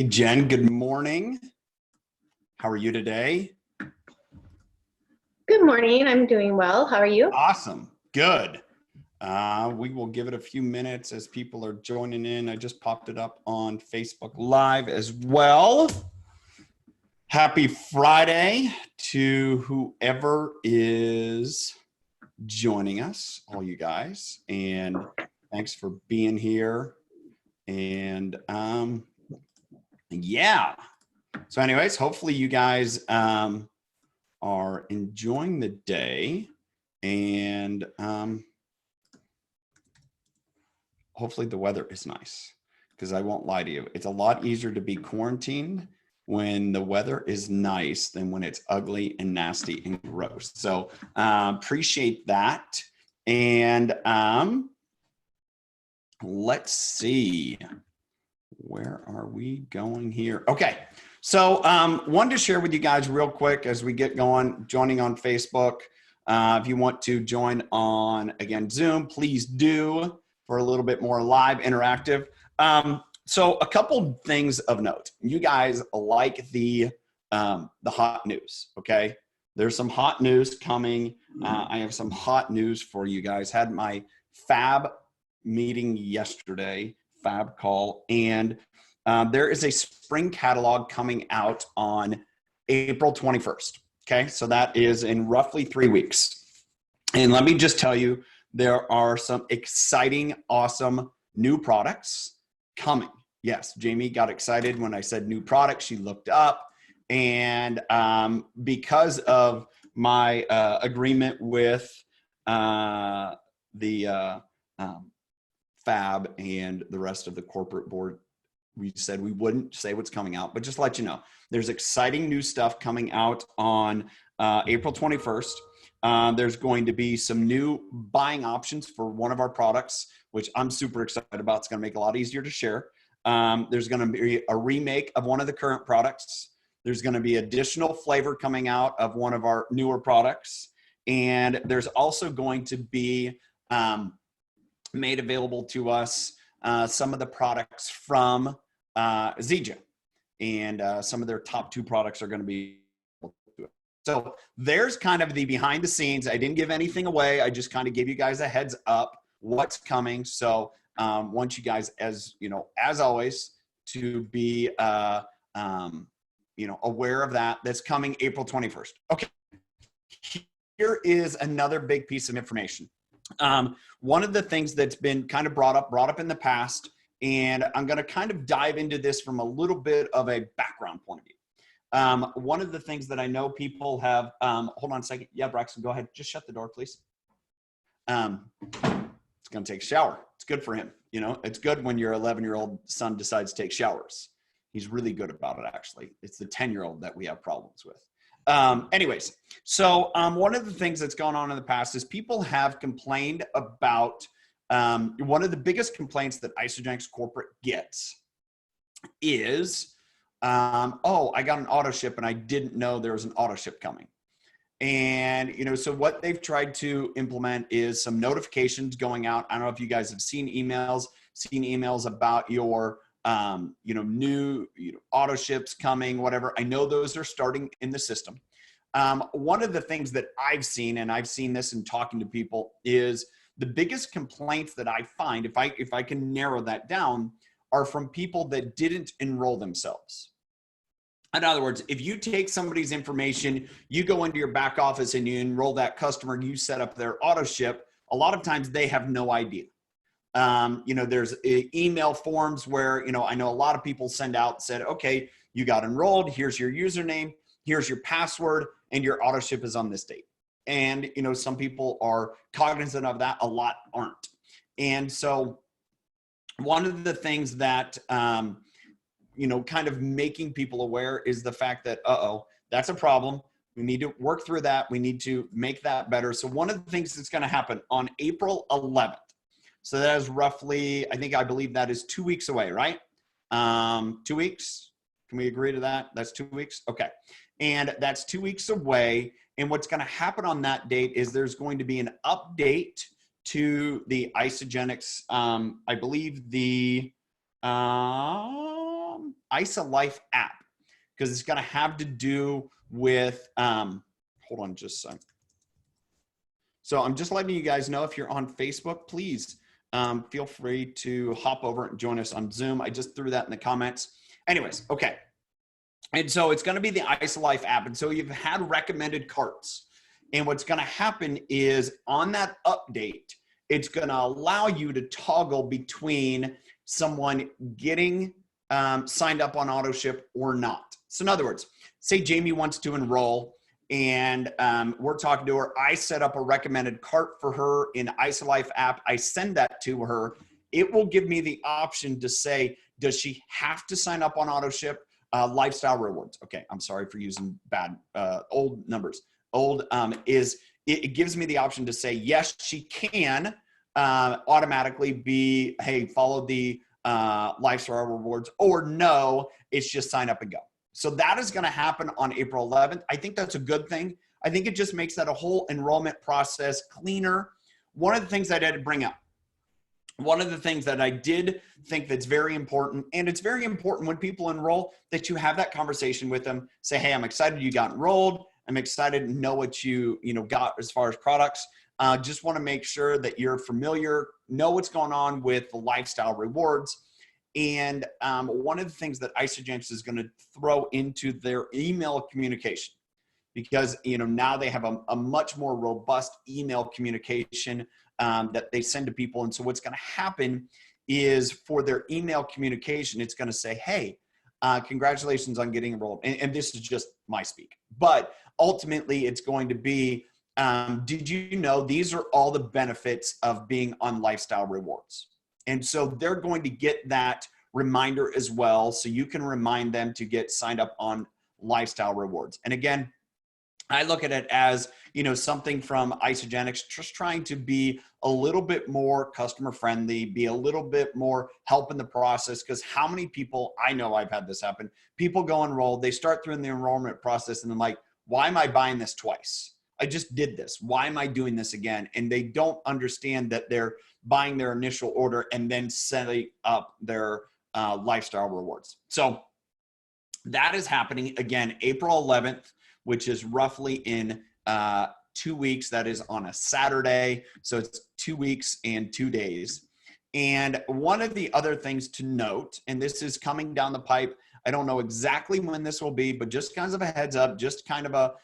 Hey, Jen, good morning. How are you today? Good morning. I'm doing well. How are you? Awesome. Good. We will give it a few minutes as people are joining in. I just popped it up on Facebook Live as well. Happy Friday to whoever is joining us, all you guys. And thanks for being here. And yeah. So anyways, hopefully you guys are enjoying the day, and hopefully the weather is nice, because I won't lie to you, it's a lot easier to be quarantined when the weather is nice than when it's ugly and nasty and gross. So appreciate that. And let's see, where are we going here? Okay. So wanted to share with you guys real quick as we get going, joining on Facebook. If you want to join on, again, Zoom, please do, for a little bit more live interactive. So a couple things of note. You guys like the hot news, okay? There's some hot news coming. I have some hot news for you guys. Had my Fab meeting yesterday, Fab call, and there is a spring catalog coming out on April 21st. Okay, so that is in roughly 3 weeks. And let me just tell you, there are some exciting, awesome new products coming. Yes, Jamie got excited when I said new products. She looked up, and because of my agreement with the Fab and the rest of the corporate board, we said we wouldn't say what's coming out, but just let you know, there's exciting new stuff coming out on April 21st. There's going to be some new buying options for one of our products, which I'm super excited about. It's going to make it a lot easier to share. There's going to be a remake of one of the current products. There's going to be additional flavor coming out of one of our newer products. And there's also going to be made available to us some of the products from Zija, and some of their top 2 products are going to be. So there's kind of the behind the scenes. I didn't give anything away. I just kind of gave you guys a heads up what's coming. So want you guys, as you know, as always, to be aware of that. That's coming April 21st. Okay. Here is another big piece of information. One of the things that's been kind of brought up in the past, and I'm going to kind of dive into this from a little bit of a background point of view. One of the things that I know people have, hold on a second. Yeah, Braxton, go ahead. Just shut the door, please. It's going to take a shower. It's good for him. You know, it's good when your 11-year-old son decides to take showers. He's really good about it, actually. It's the 10-year-old that we have problems with. Anyways, so one of the things that's gone on in the past is people have complained about, one of the biggest complaints that Isagenix corporate gets is, oh, I got an auto ship and I didn't know there was an auto ship coming. And, you know, so what they've tried to implement is some notifications going out. I don't know if you guys have seen emails about your new auto ships coming, whatever. I know those are starting in the system. One of the things that I've seen, and I've seen this in talking to people, is the biggest complaints that I find, if I can narrow that down, are from people that didn't enroll themselves. In other words, if you take somebody's information, you go into your back office and you enroll that customer, you set up their auto ship, a lot of times they have no idea. There's email forms where, I know a lot of people send out, said, okay, you got enrolled, here's your username, here's your password, and your auto ship is on this date. And, some people are cognizant of that, a lot aren't. And so one of the things that, kind of making people aware is the fact that, that's a problem. We need to work through that. We need to make that better. So one of the things that's going to happen on April 11th, so that is roughly, I believe that is 2 weeks away, right? 2 weeks. Can we agree to that? That's 2 weeks. Okay. And that's 2 weeks away. And what's going to happen on that date is there's going to be an update to the Isagenix. I believe the, IsaLife app, because it's going to have to do with, hold on just a second. So I'm just letting you guys know, if you're on Facebook, please feel free to hop over and join us on Zoom. I just threw that in the comments. Anyways, okay. And so it's going to be the IsaLife app. And so you've had recommended carts. And what's going to happen is on that update, it's going to allow you to toggle between someone getting signed up on AutoShip or not. So in other words, say Jamie wants to enroll and we're talking to her. I set up a recommended cart for her in IsaLife app. I send that to her. It will give me the option to say, does she have to sign up on AutoShip? Lifestyle rewards. Okay, I'm sorry for using bad old numbers. It gives me the option to say, yes, she can automatically be, hey, follow the lifestyle rewards, or no, it's just sign up and go. So that is going to happen on April 11th. I think that's a good thing. I think it just makes that a whole enrollment process cleaner. One of the things I had to bring up, one of the things that I did think that's very important, and it's very important when people enroll, that you have that conversation with them. Say, hey, I'm excited you got enrolled. I'm excited to know what you got as far as products. Just want to make sure that you're familiar, know what's going on with the lifestyle rewards. And one of the things that Isagenix is going to throw into their email communication, because now they have a much more robust email communication that they send to people. And so what's going to happen is, for their email communication, it's going to say, hey, congratulations on getting enrolled. And this is just my speak. But ultimately, it's going to be, did you know these are all the benefits of being on lifestyle rewards? And so they're going to get that reminder as well. So you can remind them to get signed up on lifestyle rewards. And again, I look at it as, something from Isagenix, just trying to be a little bit more customer friendly, be a little bit more help in the process. Because how many people, I know I've had this happen, people go enroll, they start through the enrollment process, and I'm like, why am I buying this twice? I just did this. Why am I doing this again? And they don't understand that they're buying their initial order and then setting up their lifestyle rewards. So that is happening again, April 11th, which is roughly in 2 weeks. That is on a Saturday. So it's 2 weeks and 2 days. And one of the other things to note, and this is coming down the pipe, I don't know exactly when this will be, but just kind of a heads up, just kind of a,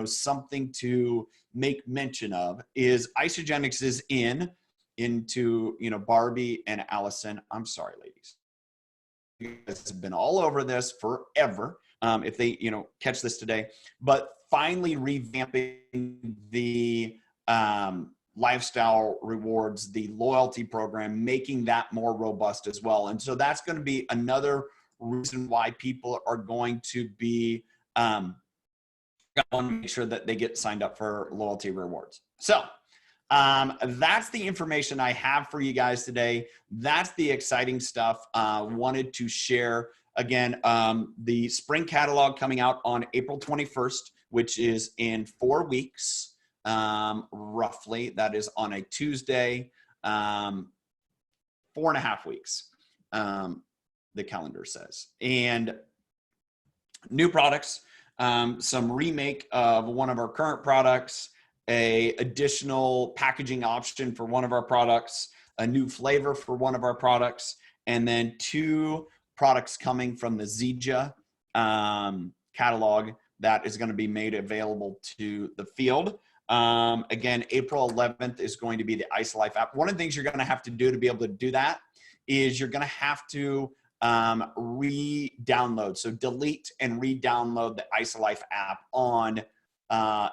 something to make mention of, is Isagenix is into, Barbie and Allison. I'm sorry, ladies. You guys have been all over this forever. If they, catch this today, but finally revamping the lifestyle rewards, the loyalty program, making that more robust as well. And so that's going to be another reason why people are going to be, want to make sure that they get signed up for loyalty rewards. So that's the information I have for you guys today. That's the exciting stuff wanted to share. Again, the spring catalog coming out on April 21st, which is in 4 weeks, roughly. That is on a Tuesday, 4.5 weeks, the calendar says. And new products, some remake of one of our current products, a additional packaging option for one of our products, a new flavor for one of our products, and then 2 products coming from the Zija catalog that is going to be made available to the field. Again, April 11th is going to be the IsaLife app. One of the things you're going to have to do to be able to do that is you're going to have to re-download. So delete and re-download the IsaLife app on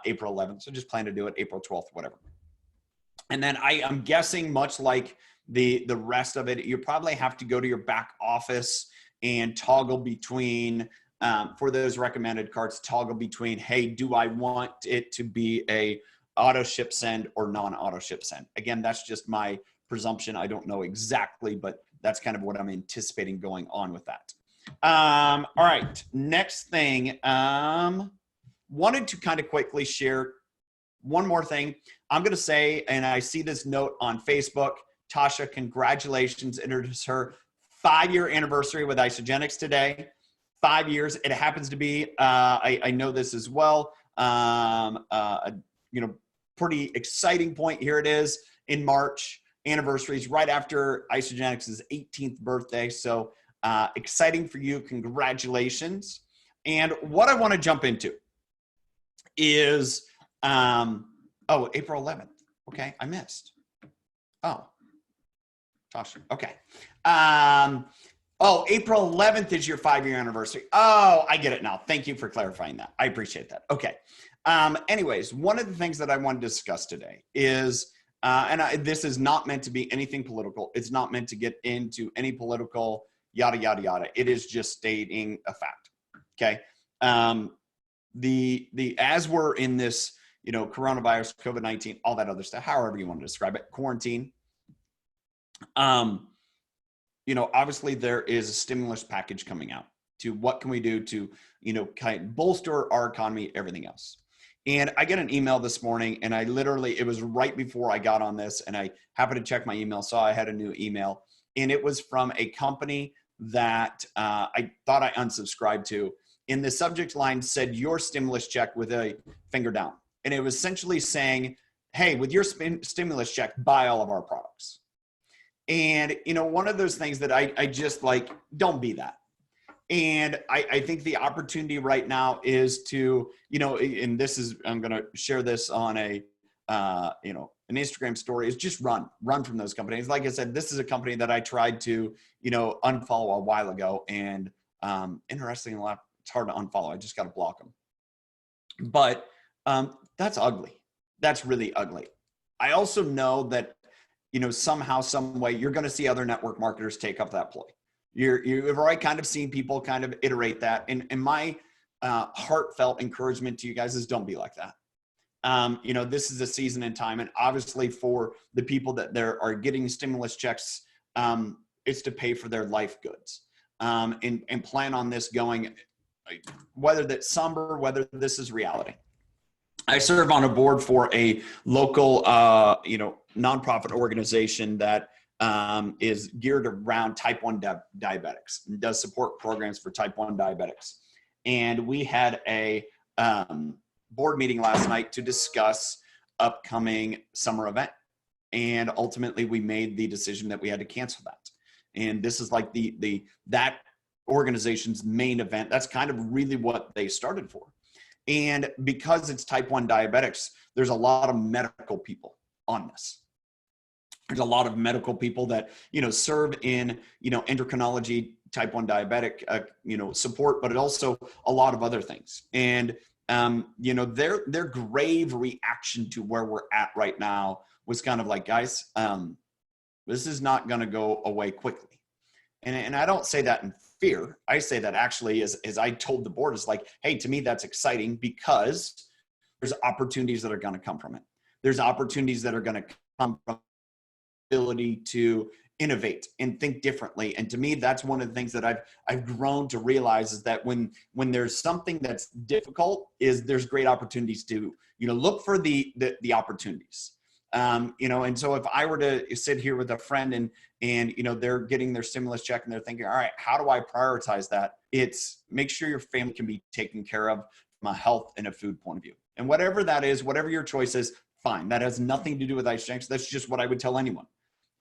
April 11th. So just plan to do it April 12th, whatever. And then I'm guessing, much like the rest of it, you probably have to go to your back office and toggle between, for those recommended carts, toggle between, hey, do I want it to be a auto ship send or non-auto ship send? Again, that's just my presumption. I don't know exactly, but that's kind of what I'm anticipating going on with that. All right, next thing, wanted to kind of quickly share one more thing. I'm going to say, and I see this note on Facebook, Tasha, congratulations. It is her 5-year anniversary with Isagenix today. 5 years. It happens to be, I know this as well, pretty exciting point. Here it is in March. Anniversaries right after Isagenix's 18th birthday. So exciting for you. Congratulations. And what I want to jump into is, April 11th. Okay, I missed. Oh, Tasha. Okay. April 11th is your 5-year anniversary. Oh, I get it now. Thank you for clarifying that. I appreciate that. Okay. Anyways, one of the things that I want to discuss today is, this is not meant to be anything political. It's not meant to get into any political yada, yada, yada. It is just stating a fact. Okay. As we're in this, coronavirus, COVID-19, all that other stuff, however you want to describe it, quarantine, obviously there is a stimulus package coming out to what can we do to, kind of bolster our economy, everything else. And I get an email this morning, and it was right before I got on this, and I happened to check my email, saw I had a new email, and it was from a company that I thought I unsubscribed to. In the subject line said, your stimulus check with a finger down. And it was essentially saying, hey, with your stimulus check, buy all of our products. And, one of those things that I just like, don't be that. And I think the opportunity right now is to, and this is, I'm going to share this on an Instagram story, is just run from those companies. Like I said, this is a company that I tried to, unfollow a while ago. And interestingly enough, it's hard to unfollow. I just got to block them. But that's ugly. That's really ugly. I also know that, somehow, some way, you're going to see other network marketers take up that ploy. You've already kind of seen people kind of iterate that. And my heartfelt encouragement to you guys is don't be like that. This is a season in time. And obviously for the people that are getting stimulus checks, it's to pay for their life goods. And plan on this going, whether that's somber, whether this is reality. I serve on a board for a local, nonprofit organization that is geared around type 1 diabetics and does support programs for type 1 diabetics. And we had a board meeting last night to discuss upcoming summer event. And ultimately we made the decision that we had to cancel that. And this is like that organization's main event. That's kind of really what they started for. And because it's type 1 diabetics, there's a lot of medical people on this. There's a lot of medical people that, serve in, endocrinology, type 1 diabetic, support, but it also a lot of other things. And, their grave reaction to where we're at right now was kind of like, guys, this is not going to go away quickly. And I don't say that in fear. I say that actually, as I told the board, is like, hey, to me, that's exciting because there's opportunities that are going to come from it. There's opportunities that are going to come from ability to innovate and think differently. And to me, that's one of the things that I've grown to realize is that when there's something that's difficult, there's great opportunities to, look for the opportunities. And so if I were to sit here with a friend and they're getting their stimulus check and they're thinking, all right, how do I prioritize that? It's make sure your family can be taken care of from a health and a food point of view. And whatever that is, whatever your choice is, fine. That has nothing to do with Isagenix. That's just what I would tell anyone.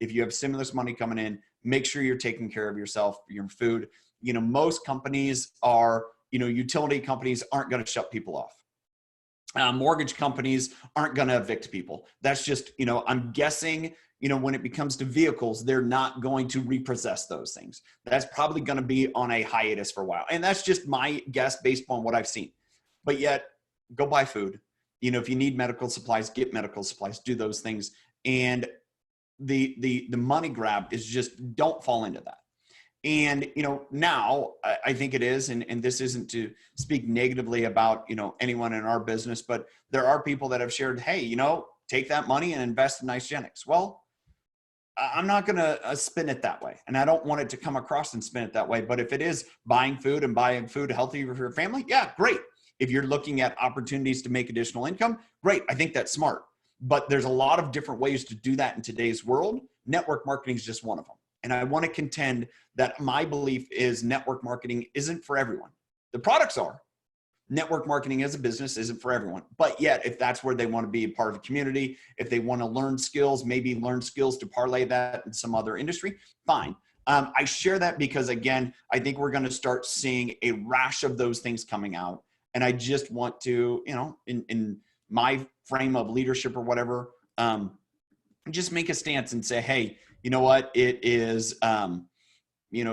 If you have stimulus money coming in, make sure you're taking care of yourself, your food. Most companies are, utility companies aren't going to shut people off. Mortgage companies aren't going to evict people. That's just, I'm guessing, when it comes to vehicles, they're not going to repossess those things. That's probably going to be on a hiatus for a while. And that's just my guess based on what I've seen. But yet, go buy food. If you need medical supplies, get medical supplies, do those things. And the money grab is just don't fall into that. And, now I think it is, and this isn't to speak negatively about, anyone in our business, but there are people that have shared, hey, take that money and invest in Isagenix. Well, I'm not going to spin it that way. And I don't want it to come across and spin it that way. But if it is buying food and buying food healthy for your family, yeah, great. If you're looking at opportunities to make additional income, great. I think that's smart. But there's a lot of different ways to do that in today's world. Network marketing is just one of them. And I want to contend that my belief is network marketing isn't for everyone. The products are. Network marketing as a business isn't for everyone. But yet, if that's where they want to be a part of a community, if they want to learn skills, maybe learn skills to parlay that in some other industry, fine. I share that because, again, I think we're going to start seeing a rash of those things coming out. And I just want to, in my frame of leadership or whatever, just make a stance and say, hey, you know what? It is,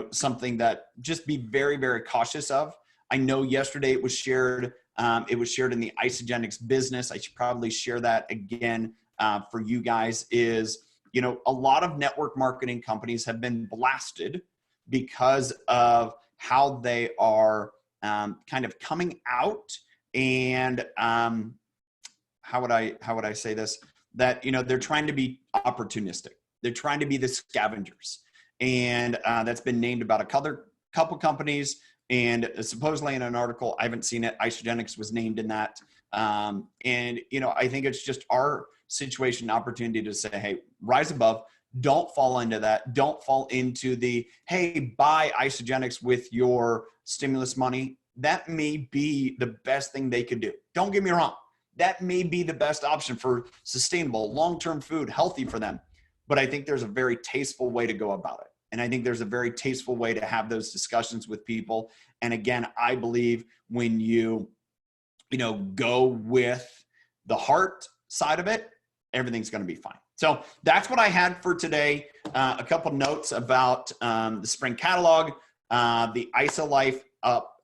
something that just be very, very cautious of. I know yesterday it was shared. It was shared in the Isagenix business. I should probably share that again for you guys. Is a lot of network marketing companies have been blasted because of how they are kind of coming out, and how would I say this? That they're trying to be opportunistic. They're trying to be the scavengers, and that's been named about a couple companies. And supposedly in an article, I haven't seen it, Isagenix was named in that. And, I think it's just our situation, opportunity to say, hey, rise above. Don't fall into that. Don't fall into the, hey, buy Isagenix with your stimulus money. That may be the best thing they could do. Don't get me wrong. That may be the best option for sustainable, long-term food, healthy for them. But I think there's a very tasteful way to go about it. And I think there's a very tasteful way to have those discussions with people. And again, I believe when you go with the heart side of it, everything's going to be fine. So that's what I had for today. A couple notes about the spring catalog, the IsaLife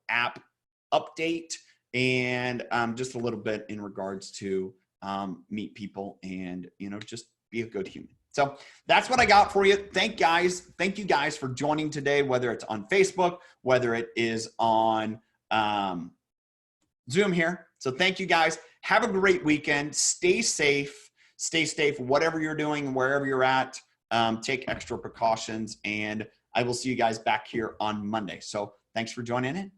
app update, and just a little bit in regards to meet people and, just be a good human. So that's what I got for you. Thank you guys for joining today, whether it's on Facebook, whether it is on Zoom here. So thank you guys. Have a great weekend. Stay safe, whatever you're doing, wherever you're at. Take extra precautions, and I will see you guys back here on Monday. So thanks for joining in.